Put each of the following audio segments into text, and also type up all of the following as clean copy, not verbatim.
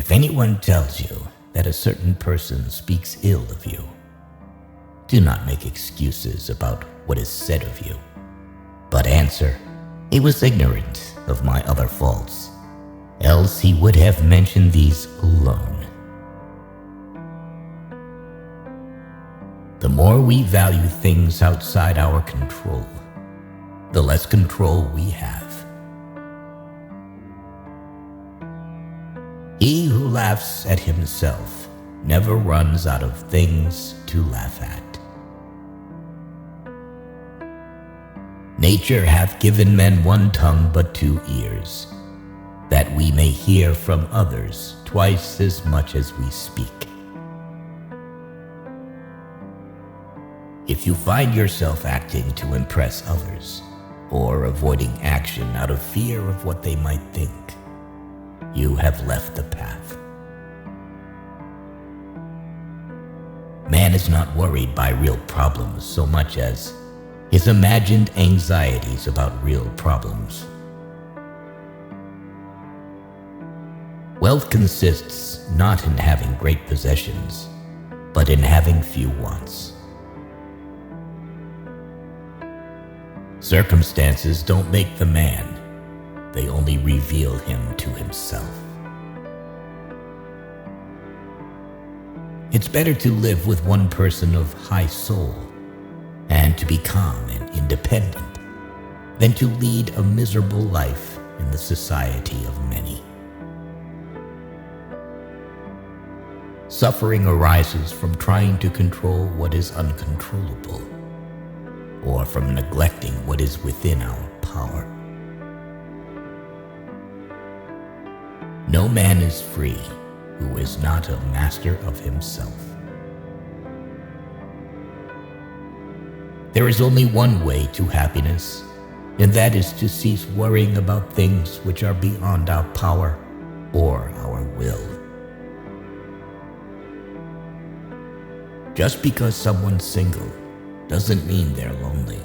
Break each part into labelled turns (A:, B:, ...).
A: If anyone tells you that a certain person speaks ill of you, do not make excuses about what is said of you, but answer, "He was ignorant of my other faults, else he would have mentioned these alone." The more we value things outside our control, the less control we have. He who laughs at himself never runs out of things to laugh at. Nature hath given men one tongue but two ears, that we may hear from others twice as much as we speak. If you find yourself acting to impress others, or avoiding action out of fear of what they might think, you have left the path. Man is not worried by real problems so much as his imagined anxieties about real problems. Wealth consists not in having great possessions, but in having few wants. Circumstances don't make the man, they only reveal him to himself. It's better to live with one person of high soul and to be calm and independent than to lead a miserable life in the society of many. Suffering arises from trying to control what is uncontrollable, or from neglecting what is within our power. No man is free who is not a master of himself. There is only one way to happiness, and that is to cease worrying about things which are beyond our power or our will. Just because someone's single doesn't mean they're lonely.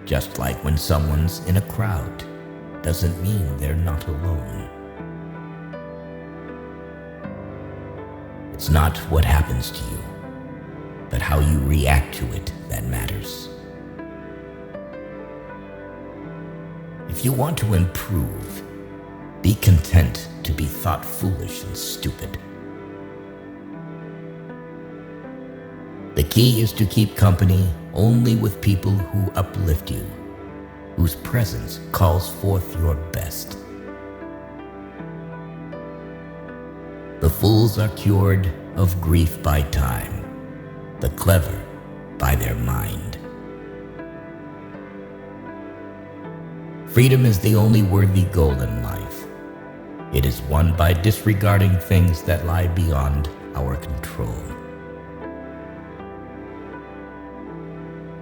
A: Just like when someone's in a crowd doesn't mean they're not alone. It's not what happens to you, but how you react to it that matters. If you want to improve, be content to be thought foolish and stupid. The key is to keep company only with people who uplift you, whose presence calls forth your best. The fools are cured of grief by time, the clever by their mind. Freedom is the only worthy goal in life. It is won by disregarding things that lie beyond our control.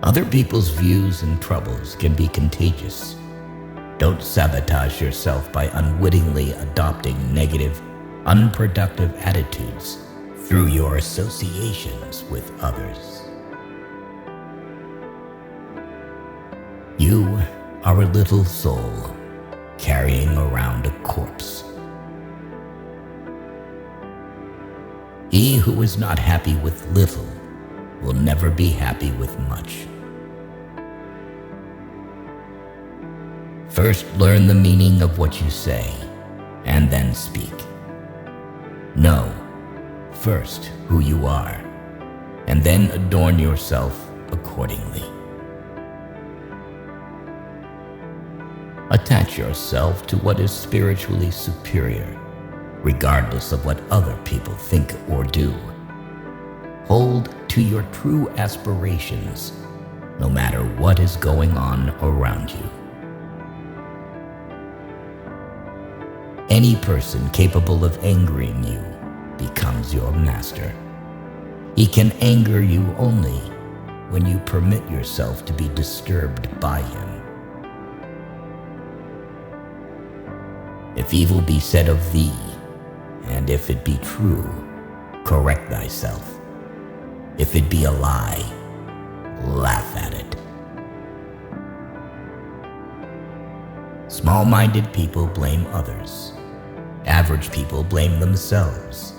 A: Other people's views and troubles can be contagious. Don't sabotage yourself by unwittingly adopting negative, unproductive attitudes through your associations with others. You are a little soul carrying around a corpse. He who is not happy with little will never be happy with much. First, learn the meaning of what you say, and then speak. Know first who you are, and then adorn yourself accordingly. Attach yourself to what is spiritually superior, regardless of what other people think or do. Hold to your true aspirations, no matter what is going on around you. Any person capable of angering you becomes your master. He can anger you only when you permit yourself to be disturbed by him. If evil be said of thee, and if it be true, correct thyself. If it be a lie, laugh at it. Small-minded people blame others, Average people blame themselves.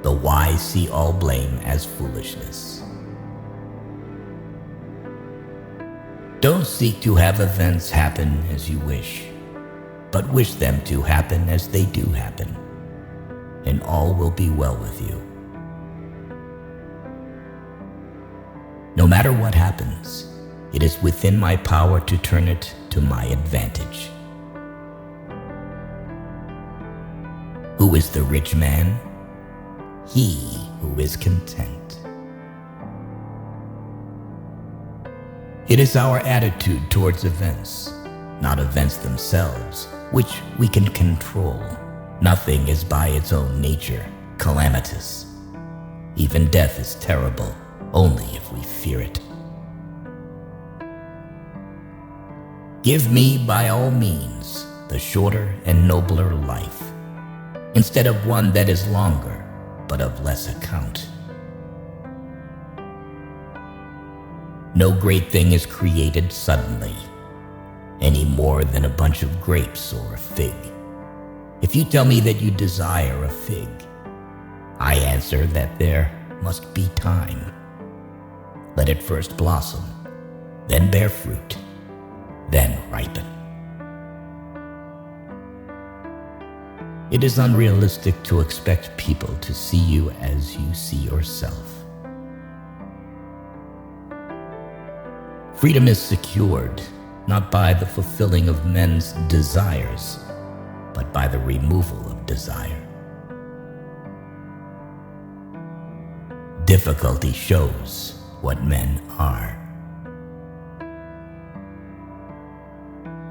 A: The wise see all blame as foolishness. Don't seek to have events happen as you wish, but wish them to happen as they do happen, and all will be well with you. No matter what happens, it is within my power to turn it to my advantage. Who is the rich man? He who is content. It is our attitude towards events, not events themselves, which we can control. Nothing is by its own nature calamitous. Even death is terrible, only if we fear it. Give me, by all means, the shorter and nobler life, instead of one that is longer, but of less account. No great thing is created suddenly, any more than a bunch of grapes or a fig. If you tell me that you desire a fig, I answer that there must be time. Let it first blossom, then bear fruit, then ripen. It is unrealistic to expect people to see you as you see yourself. Freedom is secured not by the fulfilling of men's desires, but by the removal of desire. Difficulty shows what men are.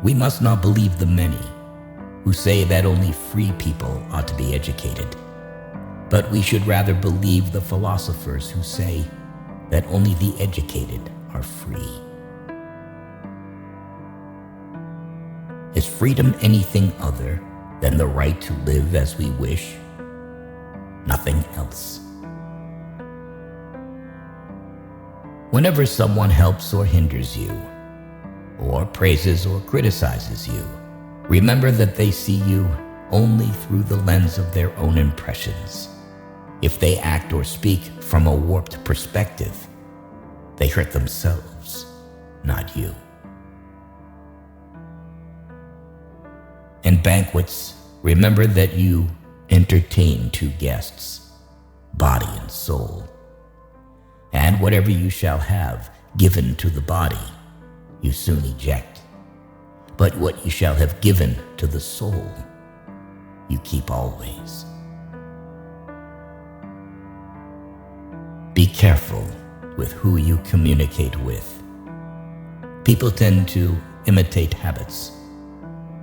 A: We must not believe the many who say that only free people ought to be educated, but we should rather believe the philosophers who say that only the educated are free. Is freedom anything other than the right to live as we wish? Nothing else. Whenever someone helps or hinders you, or praises or criticizes you, remember that they see you only through the lens of their own impressions. If they act or speak from a warped perspective, they hurt themselves, not you. In banquets, remember that you entertain two guests, body and soul. And whatever you shall have given to the body, you soon eject. But what you shall have given to the soul, you keep always. Be careful with who you communicate with. People tend to imitate habits.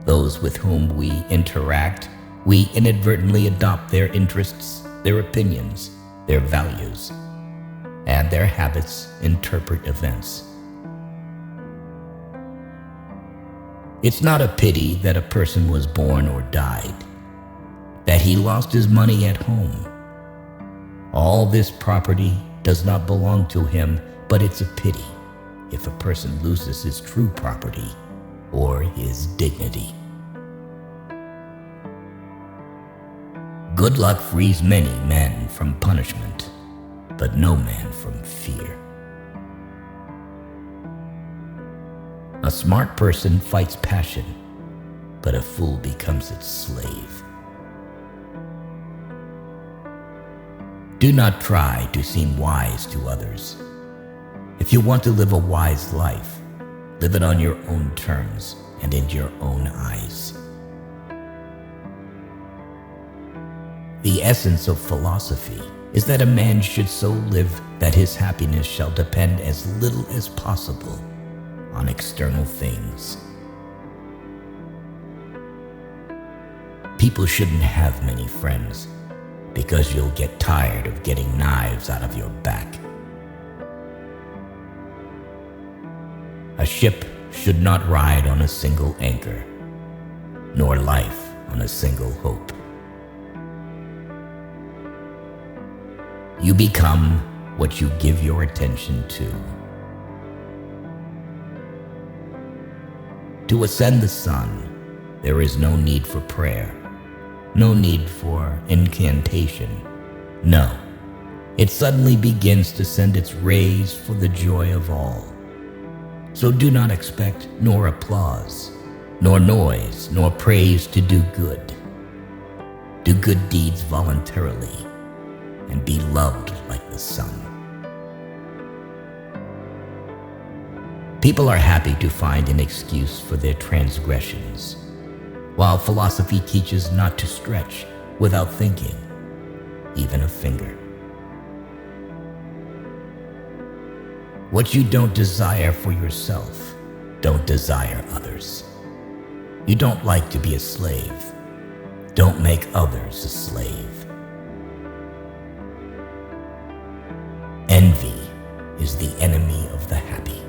A: Those with whom we interact, we inadvertently adopt their interests, their opinions, their values, and their habits interpret events. It's not a pity that a person was born or died, that he lost his money at home. All this property does not belong to him, but it's a pity if a person loses his true property or his dignity. Good luck frees many men from punishment, but no man from fear. A smart person fights passion, but a fool becomes its slave. Do not try to seem wise to others. If you want to live a wise life, live it on your own terms and in your own eyes. The essence of philosophy is that a man should so live that his happiness shall depend as little as possible on external things. People shouldn't have many friends because you'll get tired of getting knives out of your back. A ship should not ride on a single anchor, nor life on a single hope. You become what you give your attention to. To ascend the sun, there is no need for prayer. No need for incantation. No, it suddenly begins to send its rays for the joy of all. So do not expect nor applause, nor noise, nor praise to do good. Do good deeds voluntarily, and be loved like the sun. People are happy to find an excuse for their transgressions, while philosophy teaches not to stretch without thinking, even a finger. What you don't desire for yourself, don't desire others. You don't like to be a slave. Don't make others a slave. Envy is the enemy of the happy.